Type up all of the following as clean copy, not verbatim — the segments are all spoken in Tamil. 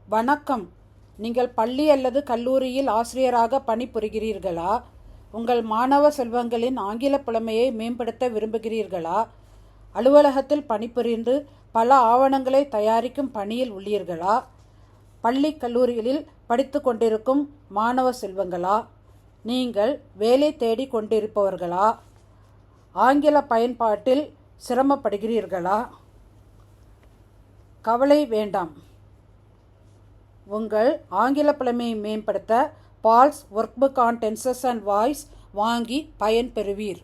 வணக்கம். நீங்கள் பள்ளி அல்லது கல்லூரியில் ஆசிரியராக பணிபுரிகிறீர்களா? உங்கள் மாணவ செல்வங்களின் ஆங்கில புலமையை மேம்படுத்த விரும்புகிறீர்களா? அலுவலகத்தில் பணிபுரிந்து பல ஆவணங்களை தயாரிக்கும் பணியில் உள்ளீர்களா? பள்ளி கல்லூரிகளில் படித்து கொண்டிருக்கும் மாணவ செல்வங்களா? நீங்கள் வேலை தேடி கொண்டிருப்பவர்களா? ஆங்கில பயன்பாட்டில் சிரமப்படுகிறீர்களா? கவலை வேண்டாம். உங்கள் ஆங்கில புலமையை மேம்படுத்த Paul's workbook on tenses and voice வாங்கி பயன்பெறுவீர்.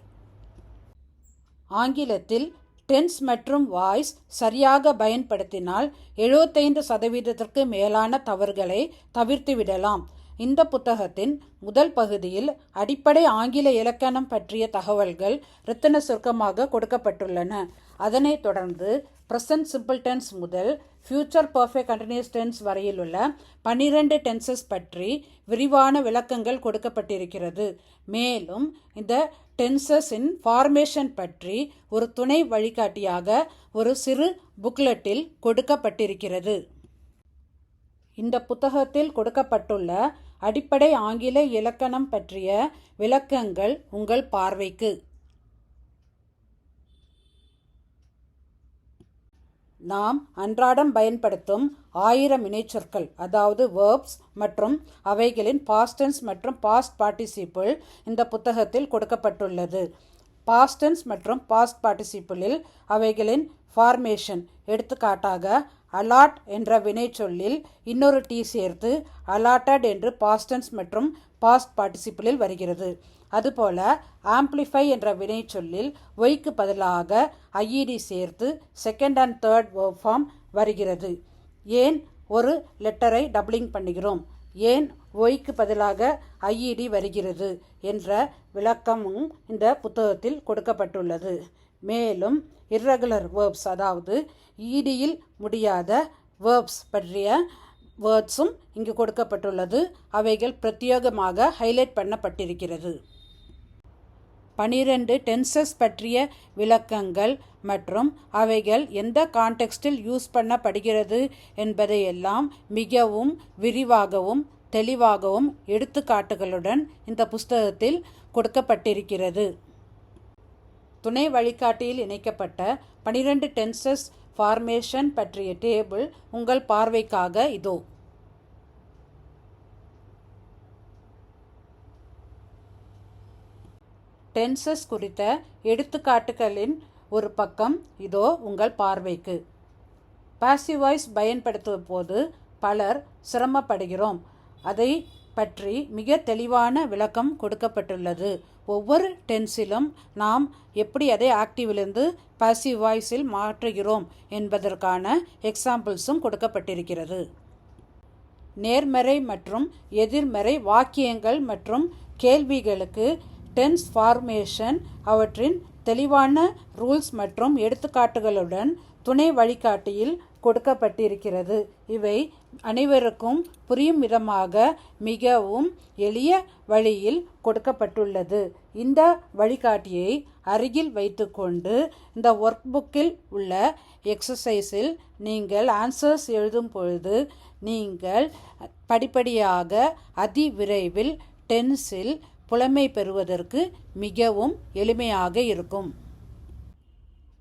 ஆங்கிலத்தில் டென்ஸ் மற்றும் வாய்ஸ் சரியாக பயன்படுத்தினால் 75% மேலான தவறுகளை தவிர்த்துவிடலாம். இந்த புத்தகத்தின் முதல் பகுதியில் அடிப்படை ஆங்கில இலக்கணம் பற்றிய தகவல்கள் ரத்தின சுருக்கமாக கொடுக்கப்பட்டுள்ளன. அதனைத் தொடர்ந்து ப்ரெசன்ட் சிம்பிள் டென்ஸ் முதல் ஃபியூச்சர் பர்ஃபெக்ட் கண்டினியூஸ் டென்ஸ் வரையிலுள்ள 12 டென்சஸ் பற்றி விரிவான விளக்கங்கள் கொடுக்கப்பட்டிருக்கிறது. மேலும் இந்த டென்சஸின் ஃபார்மேஷன் பற்றி ஒரு துணை வழிகாட்டியாக ஒரு சிறு புக்லெட்டில் கொடுக்கப்பட்டிருக்கிறது. இந்த புத்தகத்தில் கொடுக்கப்பட்டுள்ள அடிப்படை ஆங்கில இலக்கணம் பற்றிய விளக்கங்கள் உங்கள் பார்வைக்கு. நாம் அன்றாடம் பயன்படுத்தும் 1000 வினைச்சொற்கள், அதாவது வேர்ப்ஸ் மற்றும் அவைகளின் பாஸ்ட் டென்ஸ் மற்றும் பாஸ்ட் பார்ட்டிசிபிள் இந்த புத்தகத்தில் கொடுக்கப்பட்டுள்ளது. பாஸ்ட் டென்ஸ் மற்றும் பாஸ்ட் பார்ட்டிசிபிளில் அவைகளின் ஃபார்மேஷன், எடுத்துக்காட்டாக அலாட் என்ற வினைச்சொல்லில் இன்னொரு டி சேர்த்து அலாட்டட் என்று பாஸ்ட் டென்ஸ் மற்றும் பாஸ்ட் பார்ட்டிசிபிளில் வருகிறது. அதுபோல ஆம்ப்ளிஃபை என்ற வினைச்சொல்லில் ஒய்க்கு பதிலாக ஐஇடி சேர்த்து second and third verb form வருகிறது. ஏன் ஒரு லெட்டரை டபுளிங் பண்ணுகிறோம், ஏன் ஒய்க்கு பதிலாக ஐஇடி வருகிறது என்ற விளக்கமும் இந்த புத்தகத்தில் கொடுக்கப்பட்டுள்ளது. மேலும் இர்ரெகுலர் வேர்ப்ஸ், அதாவது ஈடியில் முடியாத வேர்ப்ஸ் பற்றிய வேர்ட்ஸும் இங்கு கொடுக்கப்பட்டுள்ளது. அவைகள் பிரத்யேகமாக ஹைலைட் பண்ணப்பட்டிருக்கிறது. 12 டென்சஸ் பற்றிய விளக்கங்கள் மற்றும் அவைகள் எந்த கான்டெக்ஸ்டில் யூஸ் பண்ணப்படுகிறது என்பதையெல்லாம் மிகவும் விரிவாகவும் தெளிவாகவும் எடுத்துக்காட்டுகளுடன் இந்த புஸ்தகத்தில் கொடுக்கப்பட்டிருக்கிறது. துணை வழிகாட்டியில் இணைக்கப்பட்ட 12 டென்சஸ் ஃபார்மேஷன் பற்றிய டேபிள் உங்கள் பார்வைக்காக இதோ. டென்சஸ் குறித்த எடுத்துக்காட்டுகளின் ஒரு பக்கம் இதோ உங்கள் பார்வைக்கு. பாசிவ் வாய்ஸ் பயன்படுத்தும் போது பலர் சிரமப்படுகிறோம். அதை பற்றி மிக தெளிவான விளக்கம் கொடுக்கப்பட்டுள்ளது. ஒவ்வொரு டென்ஸிலும் நாம் எப்படி அதை ஆக்டிவிலிருந்து பாசிவ் வாய்ஸில் மாற்றுகிறோம் என்பதற்கான எக்ஸாம்பிள்ஸும் கொடுக்கப்பட்டிருக்கிறது. நேர்மறை மற்றும் எதிர்மறை வாக்கியங்கள் மற்றும் கேள்விகளுக்கு டென்ஸ் ஃபார்மேஷன் அவற்றின் தெளிவான ரூல்ஸ் மற்றும் எடுத்துக்காட்டுகளுடன் துணை வழிகாட்டியில் கொடுக்கப்பட்டிருக்கிறது. இவை அனைவருக்கும் புரியும் விதமாக மிகவும் எளிய வழியில் கொடுக்கப்பட்டுள்ளது. இந்த வழிகாட்டியை அருகில் வைத்துக்கொண்டு இந்த ஒர்க் புக்கில் உள்ள எக்ஸசைஸில் நீங்கள் ஆன்சர்ஸ் எழுதும் பொழுது நீங்கள் படிப்படியாக அதிவிரைவில் டென்ஸில் புலமை பெறுவதற்கு மிகவும் எளிமையாக இருக்கும்.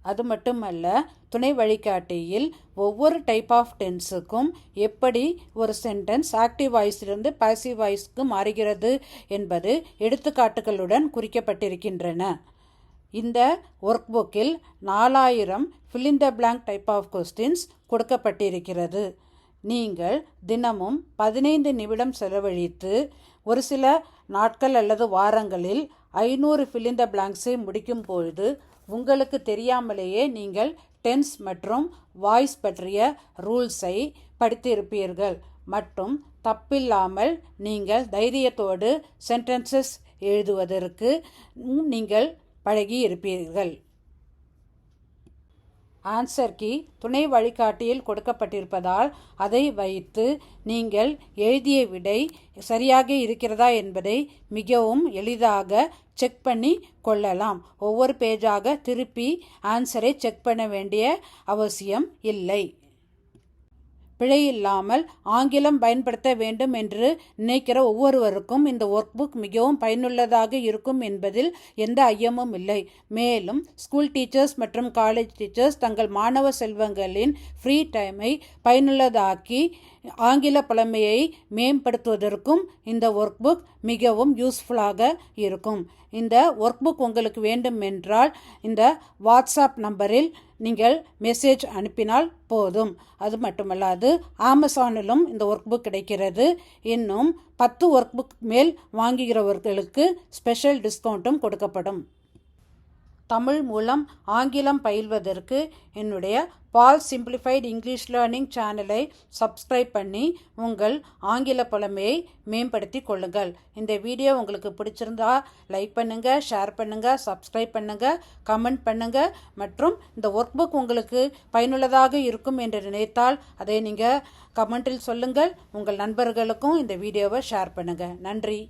அது மட்டுமல்ல, துணை வழிகாட்டியில் ஒவ்வொரு டைப் ஆஃப் டென்ஸுக்கும் எப்படி ஒரு சென்டென்ஸ் ஆக்டிவ் வாய்ஸிலிருந்து பாசிவ் வாய்ஸ்க்கு மாறுகிறது என்பது எடுத்துக்காட்டுகளுடன் குறிக்கப்பட்டிருக்கின்றன. இந்த ஒர்க் புக்கில் 4000 fill in the blank type of questions கொடுக்கப்பட்டிருக்கிறது. நீங்கள் தினமும் 15 நிமிடம் செலவழித்து ஒரு சில நாட்கள் அல்லது வாரங்களில் 500 fill in the blanks-ஐ முடிக்கும் பொழுது உங்களுக்கு தெரியாமலேயே நீங்கள் டென்ஸ் மற்றும் வாய்ஸ் பற்றிய ரூல்ஸை படித்திருப்பீர்கள் மற்றும் தப்பில்லாமல் நீங்கள் தைரியத்தோடு சென்டென்சஸ் எழுதுவதற்கு நீங்கள் பழகி இருப்பீர்கள். ஆன்சர் கீ துணை வழிகாட்டியில் கொடுக்கப்பட்டிருப்பதால் அதை வைத்து நீங்கள் எழுதிய விடை சரியாக இருக்கிறதா என்பதை மிகவும் எளிதாக செக் பண்ணி கொள்ளலாம். ஒவ்வொரு பேஜாக திருப்பி ஆன்சரை செக் பண்ண வேண்டிய அவசியம் இல்லை. பிழை இல்லாமல் ஆங்கிலம் பயன்படுத்த வேண்டும் என்று நினைக்கிற ஒவ்வொருவருக்கும் இந்த ஒர்க் புக் மிகவும் பயனுள்ளதாக இருக்கும் என்பதில் எந்த ஐயமும் இல்லை. மேலும் ஸ்கூல் டீச்சர்ஸ் மற்றும் காலேஜ் டீச்சர்ஸ் தங்கள் மாணவ செல்வங்களின் ஃப்ரீ டைமை பயனுள்ளதாக்கி ஆங்கில புலமையை மேம்படுத்துவதற்கும் இந்த ஒர்க் புக் மிகவும் யூஸ்ஃபுல்லாக இருக்கும். இந்த ஒர்க் புக் உங்களுக்கு வேண்டும் என்றால் இந்த வாட்ஸ்அப் நம்பரில் நீங்கள் மெசேஜ் அனுப்பினால் போதும். அது மட்டுமல்லாது அமேசானிலும் இந்த ஒர்க் புக் கிடைக்கிறது. இன்னும் 10 ஒர்க் புக் மேல் வாங்குகிறவர்களுக்கு ஸ்பெஷல் டிஸ்கவுண்ட்டும் கொடுக்கப்படும். தமிழ் மூலம் ஆங்கிலம் பயில்வதற்கு என்னுடைய பால் சிம்பிளிஃபைட் இங்கிலீஷ் லேர்னிங் சேனலை சப்ஸ்கிரைப் பண்ணி உங்கள் ஆங்கில புலமையை மேம்படுத்தி கொள்ளுங்கள். இந்த வீடியோ உங்களுக்கு பிடிச்சிருந்தா லைக் பண்ணுங்கள், ஷேர் பண்ணுங்கள், சப்ஸ்கிரைப் பண்ணுங்கள், கமெண்ட் பண்ணுங்கள். மற்றும் இந்த ஒர்க் புக் உங்களுக்கு பயனுள்ளதாக இருக்கும் என்று நினைத்தால் அதை நீங்கள் கமெண்டில் சொல்லுங்கள். உங்கள் நண்பர்களுக்கும் இந்த வீடியோவை ஷேர் பண்ணுங்கள். நன்றி.